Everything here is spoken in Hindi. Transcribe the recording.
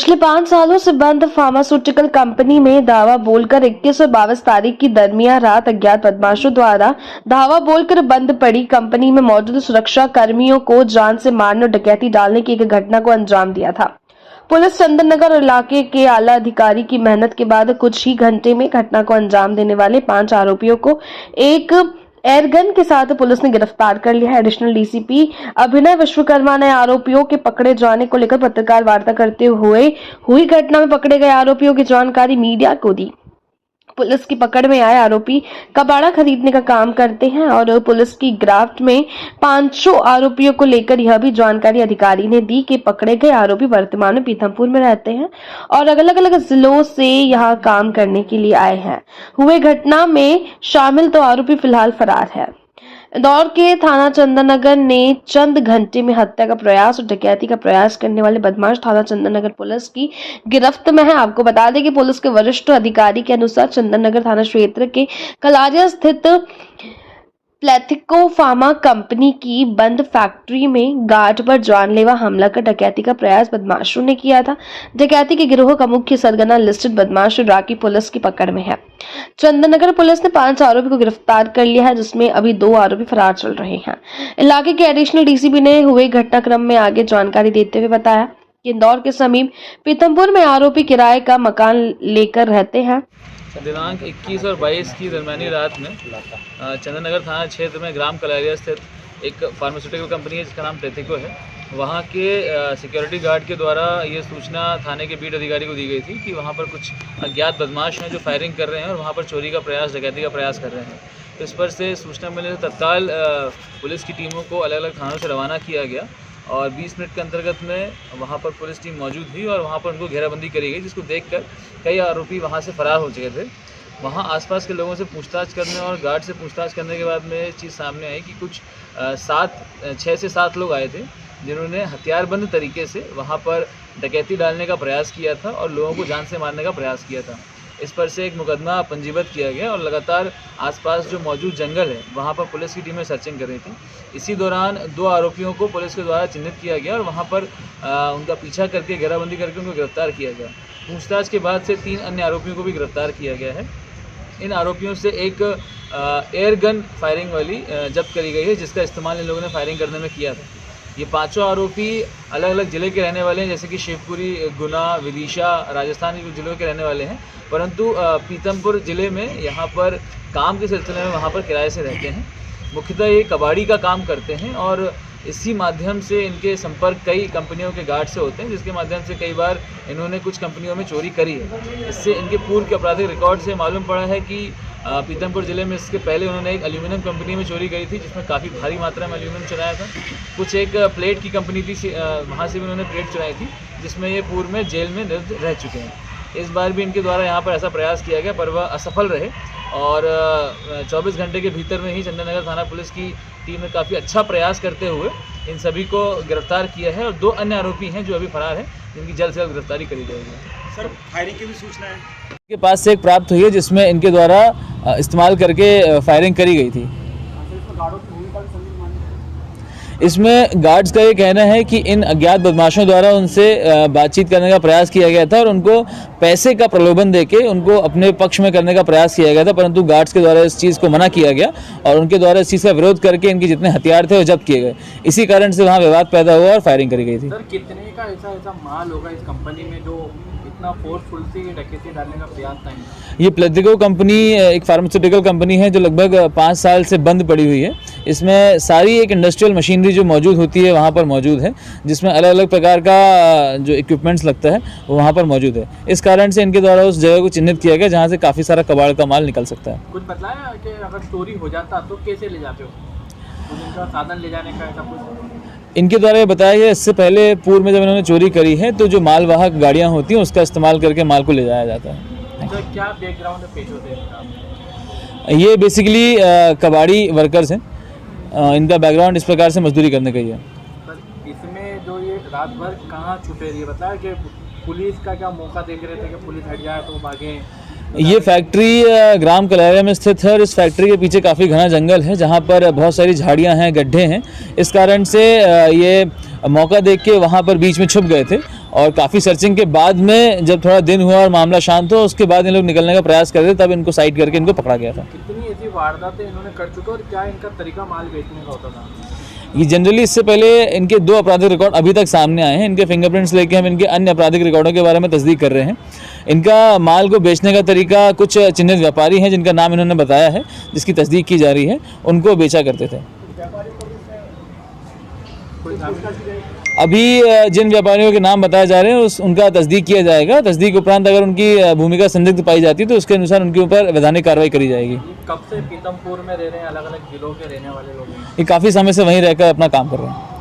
पिछले 5 सालों से बंद फार्मास्यूटिकल कंपनी में धावा बोलकर 21 और 22 तारीख की दरमियान रात अज्ञात बदमाशों द्वारा धावा बोलकर बंद पड़ी कंपनी में मौजूद सुरक्षा कर्मियों को जान से मारने और डकैती डालने की एक घटना को अंजाम दिया था। पुलिस चंदन नगर इलाके के आला अधिकारी की मेहनत के बाद कुछ ही घंटे में घटना को अंजाम देने वाले 5 आरोपियों को एक एयरगन के साथ पुलिस ने गिरफ्तार कर लिया है। एडिशनल डीसीपी अभिनय विश्वकर्मा ने आरोपियों के पकड़े जाने को लेकर पत्रकार वार्ता करते हुए हुई घटना में पकड़े गए आरोपियों की जानकारी मीडिया को दी। पुलिस की पकड़ में आए आरोपी कबाड़ा खरीदने का काम करते हैं और पुलिस की गिरफ्त में 500 आरोपियों को लेकर यह भी जानकारी अधिकारी ने दी कि पकड़े गए आरोपी वर्तमान में पीथमपुर में रहते हैं और अलग अलग जिलों से यहां काम करने के लिए आए हैं। हुए घटना में शामिल तो आरोपी फिलहाल फरार है। इंदौर के थाना चंदन नगर ने चंद घंटे में हत्या का प्रयास और डकैती का प्रयास करने वाले बदमाश थाना चंदन नगर पुलिस की गिरफ्त में है। आपको बता दें कि पुलिस के वरिष्ठ अधिकारी के अनुसार चंदन नगर थाना क्षेत्र के कलारिया स्थित प्लेथिको फार्मा कंपनी की बंद फैक्ट्री में गार्ड पर जानलेवा हमला कर डकैती का प्रयास बदमाशों ने किया था। डकैती के गिरोह का मुख्य सरगना लिस्टेड बदमाश राकी पुलिस की पकड़ में है। चंदन नगर पुलिस ने 5 आरोपी को गिरफ्तार कर लिया है, जिसमें अभी 2 आरोपी फरार चल रहे हैं। इलाके के एडिशनल डीसीपी ने हुए घटनाक्रम में आगे जानकारी देते हुए बताया कि इंदौर के समीप पीथमपुर में आरोपी किराए का मकान लेकर रहते हैं। दिनांक 21 और 22 की दरमियानी रात में चंदन नगर थाना क्षेत्र में ग्राम कलारिया स्थित एक फार्मास्यूटिकल कंपनी है जिसका नाम प्लेथिको है। वहाँ के सिक्योरिटी गार्ड के द्वारा ये सूचना थाने के बीट अधिकारी को दी गई थी कि वहाँ पर कुछ अज्ञात बदमाश हैं जो फायरिंग कर रहे हैं और वहाँ पर चोरी का प्रयास, डकैती का प्रयास कर रहे हैं। तो इस पर से सूचना मिलने से तत्काल पुलिस की टीमों को अलग अलग थानों से रवाना किया गया और 20 मिनट के अंतर्गत में वहाँ पर पुलिस टीम मौजूद थी और वहाँ पर उनको घेराबंदी करी गई, जिसको देखकर कई आरोपी वहाँ से फरार हो चुके थे। वहाँ आसपास के लोगों से पूछताछ करने और गार्ड से पूछताछ करने के बाद में इस चीज़ सामने आई कि कुछ 6 से 7 लोग आए थे जिन्होंने हथियारबंद तरीके से वहाँ पर डकैती डालने का प्रयास किया था और लोगों को जान से मारने का प्रयास किया था। इस पर से एक मुकदमा पंजीबद्ध किया गया और लगातार आसपास जो मौजूद जंगल है वहाँ पर पुलिस की टीमें सर्चिंग कर रही थी। इसी दौरान 2 आरोपियों को पुलिस के द्वारा चिन्हित किया गया और वहाँ पर उनका पीछा करके घेराबंदी करके उनको गिरफ्तार किया गया। पूछताछ के बाद से 3 अन्य आरोपियों को भी गिरफ्तार किया गया है। इन आरोपियों से एक एयर गन फायरिंग वाली जब्त करी गई है जिसका इस्तेमाल इन लोगों ने फायरिंग करने में किया था। ये 5 आरोपी अलग अलग ज़िले के रहने वाले हैं, जैसे कि शिवपुरी, गुना, विदिशा, राजस्थान के जिलों के रहने वाले हैं, परंतु पीथमपुर ज़िले में यहाँ पर काम के सिलसिले में वहाँ पर किराए से रहते हैं। मुख्यतः ये कबाड़ी का काम करते हैं और इसी माध्यम से इनके संपर्क कई कंपनियों के गार्ड से होते हैं, जिसके माध्यम से कई बार इन्होंने कुछ कंपनियों में चोरी करी है। इससे इनके पूर्व के आपराधिक रिकॉर्ड से मालूम पड़ा है कि पीथमपुर ज़िले में इसके पहले उन्होंने एक एल्यूमिनियम कंपनी में चोरी करी थी जिसमें काफ़ी भारी मात्रा में एल्यूमिनियम चुराया था। कुछ एक प्लेट की कंपनी थी, वहाँ से भी उन्होंने प्लेट चुराई थी जिसमें ये पूर्व में जेल में रह चुके हैं। इस बार भी इनके द्वारा यहाँ पर ऐसा प्रयास किया गया पर वह असफल रहे और 24 घंटे के भीतर में ही चंदन नगर थाना पुलिस की टीम ने काफ़ी अच्छा प्रयास करते हुए इन सभी को गिरफ्तार किया है और 2 अन्य आरोपी हैं जो अभी फरार हैं, जिनकी जल्द से जल्द गिरफ्तारी करी जाएगी। सर, फायरिंग की भी सूचना है इनके पास से एक प्राप्त हुई है जिसमें इनके द्वारा इस्तेमाल करके फायरिंग करी गई थी। इसमें गार्ड्स का ये कहना है कि इन अज्ञात बदमाशों द्वारा उनसे बातचीत करने का प्रयास किया गया था और उनको पैसे का प्रलोभन देके उनको अपने पक्ष में करने का प्रयास किया गया था, परंतु गार्ड्स के द्वारा इस चीज़ को मना किया गया और उनके द्वारा इस चीज़ का विरोध करके इनके जितने हथियार थे वो जब्त किए गए। इसी कारण से वहाँ विवाद पैदा हुआ और फायरिंग करी गई थी। सर, कितने का ऐसा माल होगा इस कंपनी में जो इतना फोर्सफुल से डकैती डालने का प्रयास था? ये प्लेथिको कंपनी एक फार्मास्यूटिकल कंपनी है जो लगभग 5 साल से बंद पड़ी हुई है। इसमें सारी एक इंडस्ट्रियल मशीनरी जो मौजूद होती है वहाँ पर मौजूद है, जिसमें अलग अलग प्रकार का जो इक्विपमेंट्स लगता है वो वहाँ पर मौजूद है। इस कारण से इनके द्वारा उस जगह को चिन्हित किया गया जहाँ से काफ़ी सारा कबाड़ का माल निकल सकता है। कुछ बताया कि अगर चोरी हो जाता तो कैसे ले जाते हो? उनका साधन ले जाने का ऐसा कुछ? इनके द्वारा ये बताया गया इससे पहले पूर्व में जब इन्होंने चोरी करी है तो जो मालवाहक गाड़ियाँ होती हैं उसका इस्तेमाल करके माल को ले जाया जाता है। तो क्या बैकग्राउंड पेश होते हैं? ये बेसिकली कबाड़ी वर्कर्स हैं। इनका बैकग्राउंड इस प्रकार से मजदूरी करने का ही है। इसमें जो ये रात भर कहाँ छुपे रही बताया कि पुलिस का क्या मौका देख रहे थे कि पुलिस हट जाए तो भागे? ये फैक्ट्री ग्राम कलारिया में स्थित है और इस फैक्ट्री के पीछे काफ़ी घना जंगल है जहाँ पर बहुत सारी झाड़ियाँ हैं, गड्ढे हैं। इस कारण से ये मौका देख के वहाँ पर बीच में छुप गए थे और काफ़ी सर्चिंग के बाद में जब थोड़ा दिन हुआ और मामला शांत हुआ उसके बाद इन लोग निकलने का प्रयास कर रहे थे, तब इनको साइड करके इनको पकड़ा गया था। कितनी ऐसी वारदातें इन्होंने कर चुके और क्या इनका तरीका माल बेचने का होता था? ये जनरली इससे पहले इनके 2 आपराधिक रिकॉर्ड अभी तक सामने आए हैं। इनके फिंगरप्रिंट्स लेके हम इनके अन्य आपराधिक रिकॉर्डों के बारे में तस्दीक कर रहे हैं। इनका माल को बेचने का तरीका कुछ चिन्हित व्यापारी हैं जिनका नाम इन्होंने बताया है, जिसकी तस्दीक की जा रही है, उनको बेचा करते थे। अभी जिन व्यापारियों के नाम बताए जा रहे हैं उनका तस्दीक किया जाएगा। तस्दीक उपरांत अगर उनकी भूमिका संदिग्ध पाई जाती है तो उसके अनुसार उनके ऊपर वैधानिक कार्रवाई करी जाएगी। कब से पीतमपुर में रह रहे हैं, अलग अलग जिलों के रहने वाले लोग हैं? ये काफ़ी समय से वहीं रहकर अपना काम कर रहे हैं।